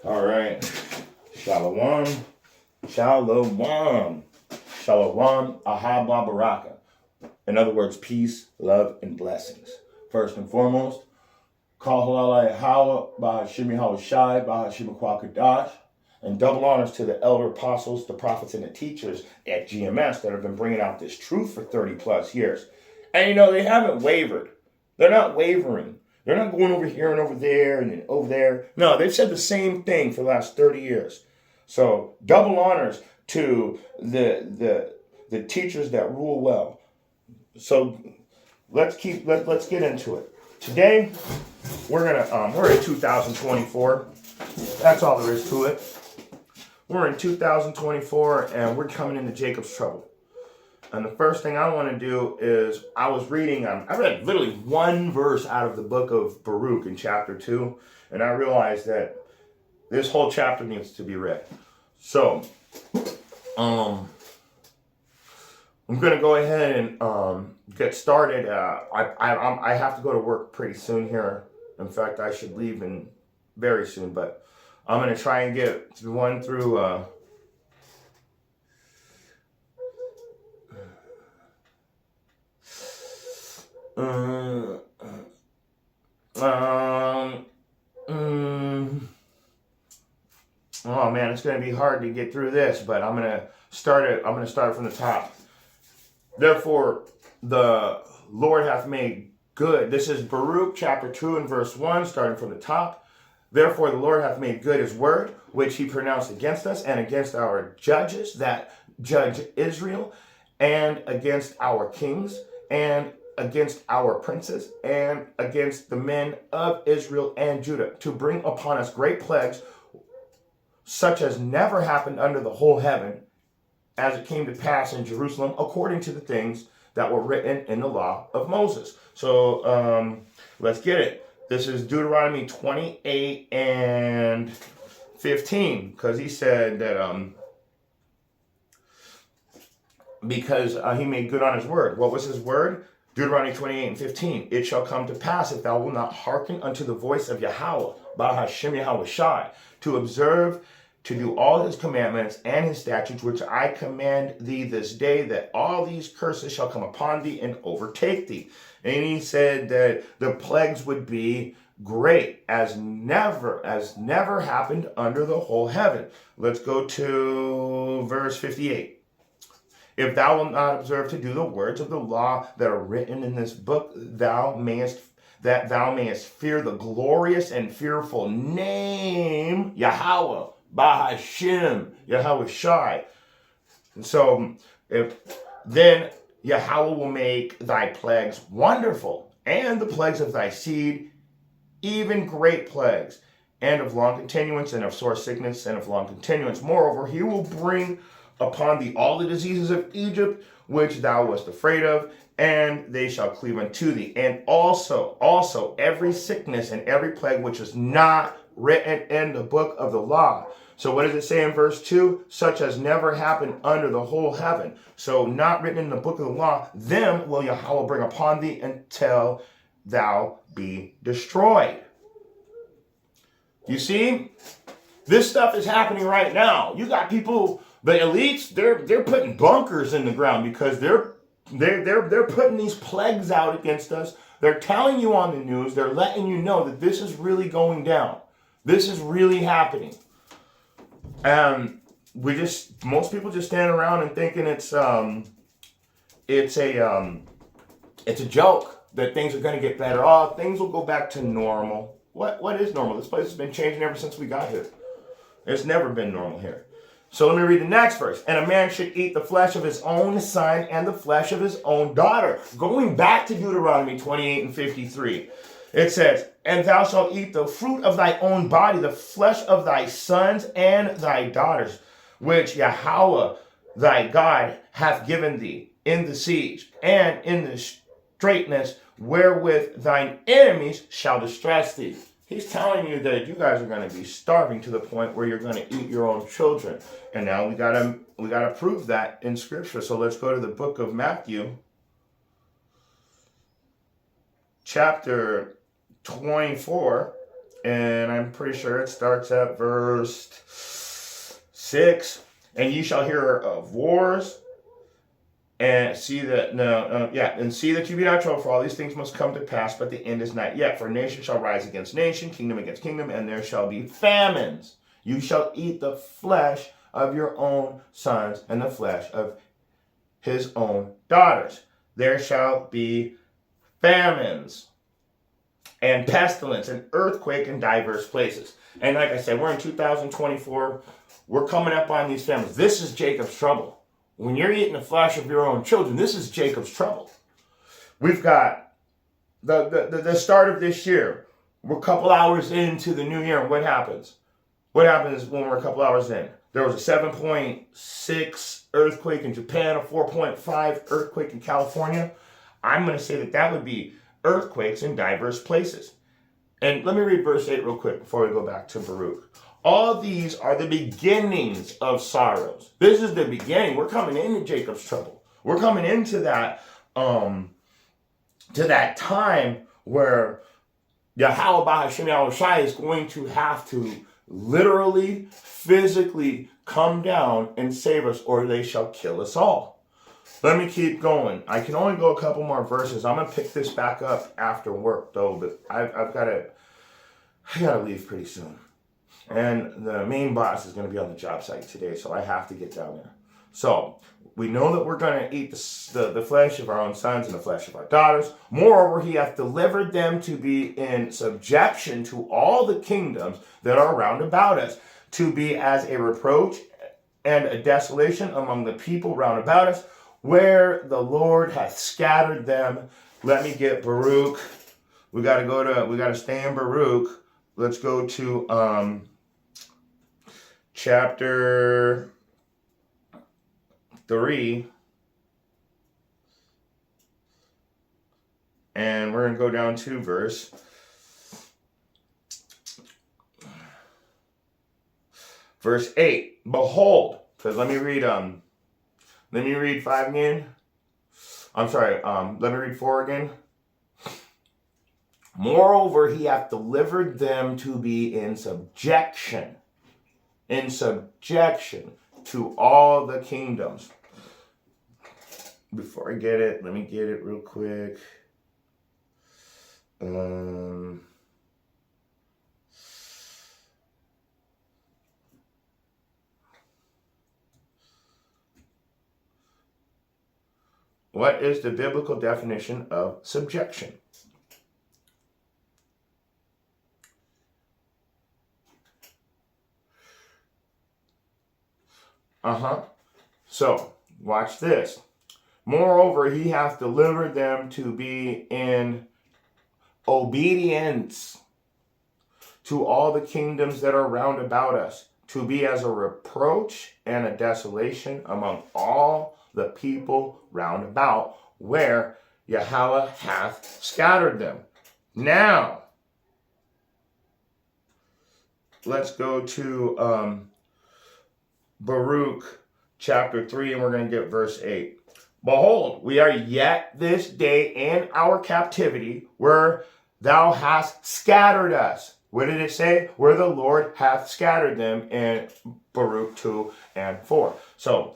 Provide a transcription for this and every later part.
All right. Shalom. Shalom. Shalom. Ahaba Baraka. In other words, peace, love, and blessings. First and foremost, Kal Halal Yahweh, Bahashim Yahweh Shai, Bahashim Kwakadash, and double honors to the elder apostles, the prophets, and the teachers at GMS that have been bringing out this truth for 30 plus years. And you know, they haven't wavered. They're not wavering. They're not going over here and over there and then over there. No, they've said the same thing for the last 30 years. So double honors to the teachers that rule well. So let's get into it. Today we're in 2024. That's all there is to it. We're in 2024 and we're coming into Jacob's trouble. And the first thing I want to do is, I was reading, I read literally one verse out of the book of Baruch in chapter 2, and I realized that this whole chapter needs to be read. So, I'm going to go ahead and get started. I have to go to work pretty soon here. In fact, I should leave very soon, but I'm going to try and get one through... Oh man, it's going to be hard to get through this, but I'm going to start it. I'm going to start from the top. Therefore, the Lord hath made good. This is Baruch chapter 2 and verse 1, starting from the top. Therefore, the Lord hath made good his word, which he pronounced against us and against our judges that judge Israel, and against our kings, and against our princes, and against the men of Israel and Judah, to bring upon us great plagues, such as never happened under the whole heaven, as it came to pass in Jerusalem, according to the things that were written in the law of Moses. So let's get it. This is Deuteronomy 28 and 15, because he said that because he made good on his word. What was his word? Deuteronomy 28 and 15. It shall come to pass, if thou wilt not hearken unto the voice of Yahweh, Bahashim Yahweh Shai, to observe, to do all his commandments and his statutes, which I command thee this day, that all these curses shall come upon thee and overtake thee. And he said that the plagues would be great, as never happened under the whole heaven. Let's go to verse 58. If thou wilt not observe to do the words of the law that are written in this book, thou mayest fear the glorious and fearful name Yahweh, Bahashim, Yahweh Shai. And so, then Yahweh will make thy plagues wonderful, and the plagues of thy seed, even great plagues, and of long continuance, and of sore sickness, and of long continuance. Moreover, he will bring upon thee all the diseases of Egypt, which thou wast afraid of, and they shall cleave unto thee. And also every sickness and every plague which is not written in the book of the law. So what does it say in verse 2? Such as never happened under the whole heaven. So not written in the book of the law, them will Yahweh bring upon thee until thou be destroyed. You see? This stuff is happening right now. You got people... The elites, they're putting bunkers in the ground because they're putting these plagues out against us. They're telling you on the news, they're letting you know that this is really going down. This is really happening. And most people just stand around and thinking it's a joke that things are going to get better. Oh, things will go back to normal. What is normal? This place has been changing ever since we got here. It's never been normal here. So let me read the next verse. And a man should eat the flesh of his own son and the flesh of his own daughter. Going back to Deuteronomy 28 and 53. It says, and thou shalt eat the fruit of thy own body, the flesh of thy sons and thy daughters, which Yahweh thy God hath given thee in the siege and in the straitness wherewith thine enemies shall distress thee. He's telling you that you guys are going to be starving to the point where you're going to eat your own children. And now we gotta prove that in Scripture. So let's go to the book of Matthew, chapter 24 and I'm pretty sure it starts at verse 6. And ye shall hear of wars, and see that and see that you be not troubled, for all these things must come to pass, but the end is not yet. For nation shall rise against nation, kingdom against kingdom, and there shall be famines. You shall eat the flesh of your own sons and the flesh of his own daughters. There shall be famines and pestilence and earthquake in diverse places. And like I said, we're in 2024. We're coming up on these famines. This is Jacob's trouble. When you're eating the flesh of your own children, this is Jacob's trouble. We've got the start of this year. We're a couple hours into the new year, and what happens? What happens when we're a couple hours in? There was a 7.6 earthquake in Japan, a 4.5 earthquake in California. I'm going to say that would be earthquakes in diverse places. And let me read verse 8 real quick before we go back to Baruch. All these are the beginnings of sorrows. This is the beginning. We're coming into Jacob's trouble. We're coming into that time where Yahweh Bahashim Yahushai is going to have to literally, physically come down and save us, or they shall kill us all. Let me keep going. I can only go a couple more verses. I'm gonna pick this back up after work though, but I gotta leave pretty soon. And the main boss is going to be on the job site today, so I have to get down there. So we know that we're going to eat the flesh of our own sons and the flesh of our daughters. Moreover, he hath delivered them to be in subjection to all the kingdoms that are round about us, to be as a reproach and a desolation among the people round about us, where the Lord hath scattered them. Let me get Baruch. We got to stay in Baruch. Let's go to chapter 3, and we're going to go down to verse 8. Behold, because let me read 5 again. I'm sorry, let me read 4 again. Moreover, he hath delivered them to be in subjection to all the kingdoms. Before I get it, let me get it real quick. What is the biblical definition of subjection? So, watch this. Moreover, he hath delivered them to be in obedience to all the kingdoms that are round about us, to be as a reproach and a desolation among all the people round about, where Yahweh hath scattered them. Now, let's go to Baruch chapter 3, and we're going to get verse 8. Behold, we are yet this day in our captivity, where thou hast scattered us. What did it say? Where the Lord hath scattered them in Baruch 2 and 4. So,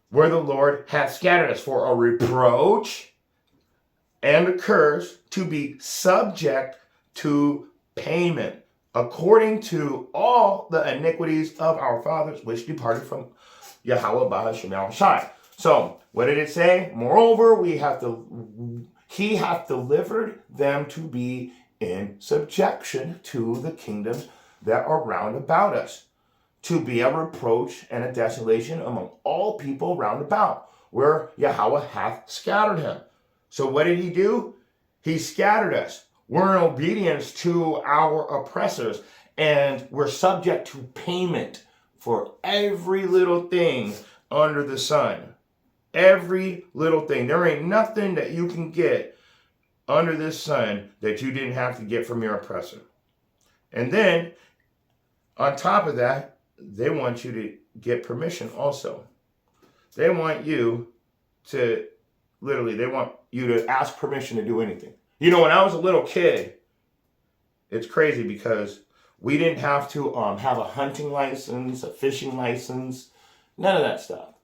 where the Lord hath scattered us for a reproach and a curse, to be subject to payment, according to all the iniquities of our fathers, which departed from Yahweh Bahashim Yahushai. So, what did it say? Moreover, he hath delivered them to be in subjection to the kingdoms that are round about us, to be a reproach and a desolation among all people round about, where Yahweh hath scattered him. So what did he do? He scattered us. We're in obedience to our oppressors, and we're subject to payment for every little thing under the sun. Every little thing. There ain't nothing that you can get under this sun that you didn't have to get from your oppressor. And then, on top of that, they want you to get permission also. They want you to, they want you to ask permission to do anything. You know, when I was a little kid, It's crazy because we didn't have to have a hunting license, a fishing license, none of that stuff.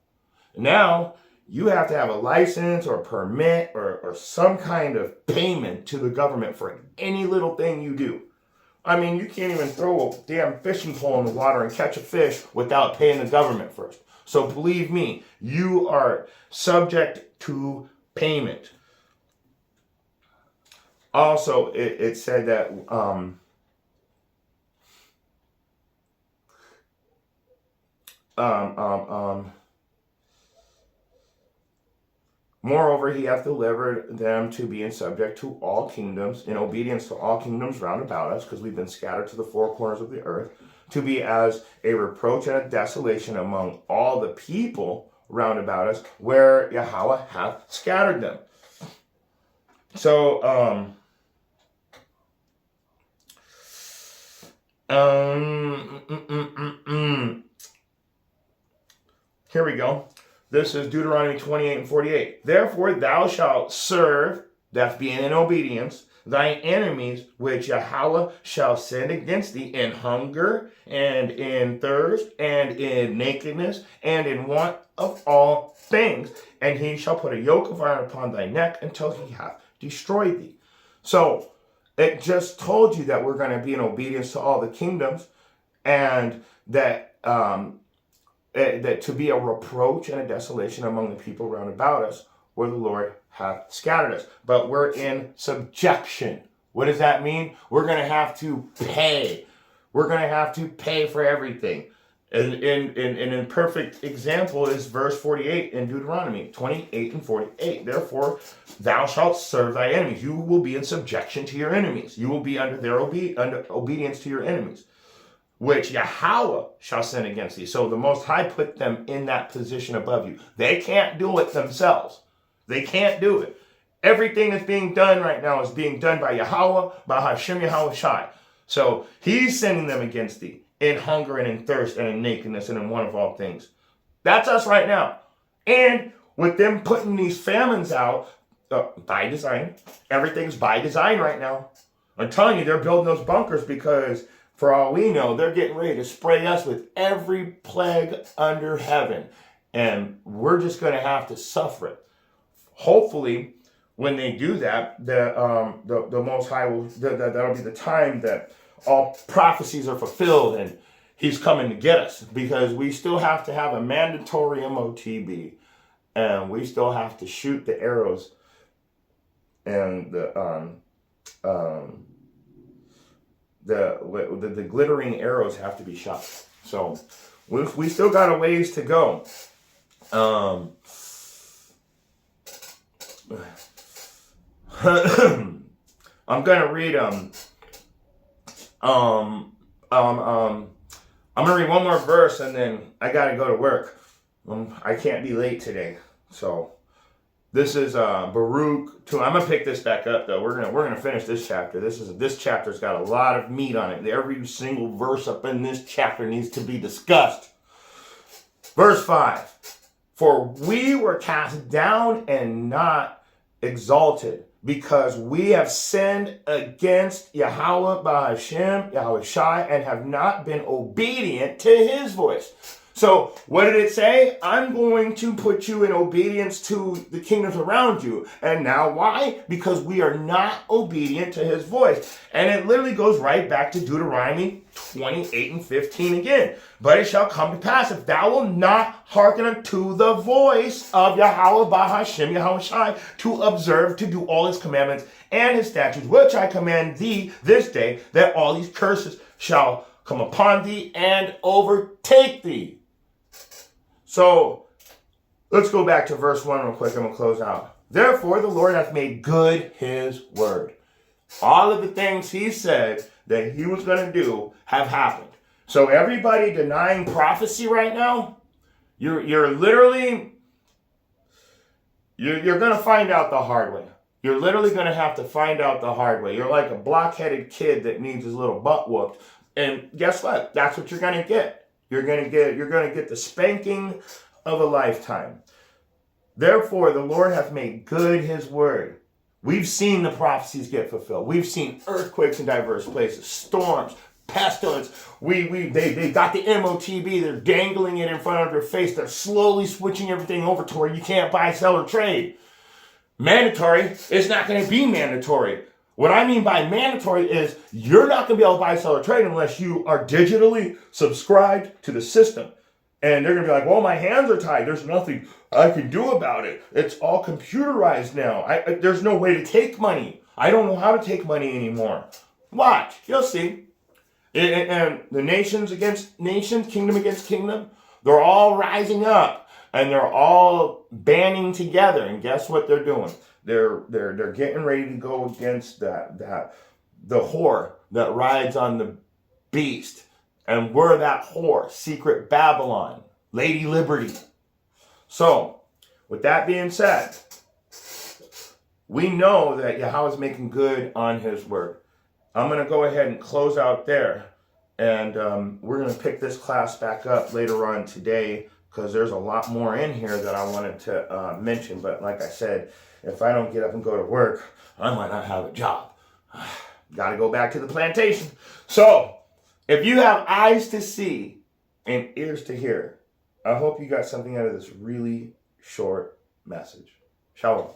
Now, you have to have a license or a permit or some kind of payment to the government for any little thing you do. I mean, you can't even throw a damn fishing pole in the water and catch a fish without paying the government first. So believe me, you are subject to payment. Also, it said that moreover, he hath delivered them to be in subject to all kingdoms, in obedience to all kingdoms round about us, because we've been scattered to the four corners of the earth, to be as a reproach and a desolation among all the people round about us, where Yahweh hath scattered them. So, here we go. This is Deuteronomy 28 and 48. Therefore thou shalt serve, that's being in obedience, thy enemies which Yahweh shall send against thee in hunger and in thirst and in nakedness and in want of all things. And he shall put a yoke of iron upon thy neck until he hath destroyed thee. So it just told you that we're going to be in obedience to all the kingdoms, and that that to be a reproach and a desolation among the people round about us, where the Lord hath scattered us. But we're in subjection. What does that mean? We're going to have to pay. We're going to have to pay for everything. And an perfect example is verse 48 in Deuteronomy 28 and 48. Therefore, thou shalt serve thy enemies. You will be in subjection to your enemies. You will be under their under obedience to your enemies, which Yahweh shall send against thee. So the Most High put them in that position above you. They can't do it themselves. They can't do it. Everything that's being done right now is being done by Yahweh, by Hashem Yahweh Shai. So he's sending them against thee in hunger and in thirst and in nakedness and in want of all things. That's us right now. And with them putting these famines out by design, everything's by design right now. I'm telling you, they're building those bunkers because, for all we know, they're getting ready to spray us with every plague under heaven. And we're just going to have to suffer it. Hopefully, when they do that, the Most High will, that'll be the time that all prophecies are fulfilled and he's coming to get us, because we still have to have a mandatory MOTB, and we still have to shoot the arrows and the glittering arrows have to be shot. So we still got a ways to go. I'm gonna read I'm gonna read one more verse and then I gotta go to work. I can't be late today. So this is Baruch 2. I'm gonna pick this back up though. We're gonna finish this chapter. This chapter's got a lot of meat on it. Every single verse up in this chapter needs to be discussed. Verse 5. For we were cast down and not exalted, because we have sinned against Yahweh by Hashem, Yahweh Shai, and have not been obedient to his voice. So what did it say? I'm going to put you in obedience to the kingdoms around you. And now why? Because we are not obedient to his voice. And it literally goes right back to Deuteronomy 28 and 15 again. But it shall come to pass, if thou wilt not hearken unto the voice of Yahweh by Hashem Yahweh Shai, to observe, to do all his commandments and his statutes, which I command thee this day, that all these curses shall come upon thee and overtake thee. So let's go back to verse 1 real quick and we'll close out. Therefore the Lord hath made good his word. All of the things he said that he was going to do have happened. So everybody denying prophecy right now, you're literally, you're going to find out the hard way. You're literally going to have to find out the hard way. You're like a block-headed kid that needs his little butt whooped. And guess what? That's what you're going to get. You're going to get the spanking of a lifetime. Therefore, the Lord hath made good his word. We've seen the prophecies get fulfilled. We've seen earthquakes in diverse places, storms, pestilence. They got the MOTB. They're dangling it in front of their face. They're slowly switching everything over to where you can't buy, sell, or trade. Mandatory is not going to be mandatory. What I mean by mandatory is you're not going to be able to buy, sell, or trade unless you are digitally subscribed to the system. And they're going to be like, well, my hands are tied. There's nothing I can do about it. It's all computerized now. There's no way to take money. I don't know how to take money anymore. Watch. You'll see. And the nations against nations, kingdom against kingdom, they're all rising up. And they're all banding together. And guess what they're doing? They're getting ready to go against the whore that rides on the beast. And we're that whore, secret Babylon, Lady Liberty. So, with that being said, we know that Yahweh is making good on his word. I'm going to go ahead and close out there. And we're going to pick this class back up later on today because there's a lot more in here that I wanted to mention. But like I said, if I don't get up and go to work, I might not have a job. Got to go back to the plantation. So, if you have eyes to see and ears to hear, I hope you got something out of this really short message. Shalom.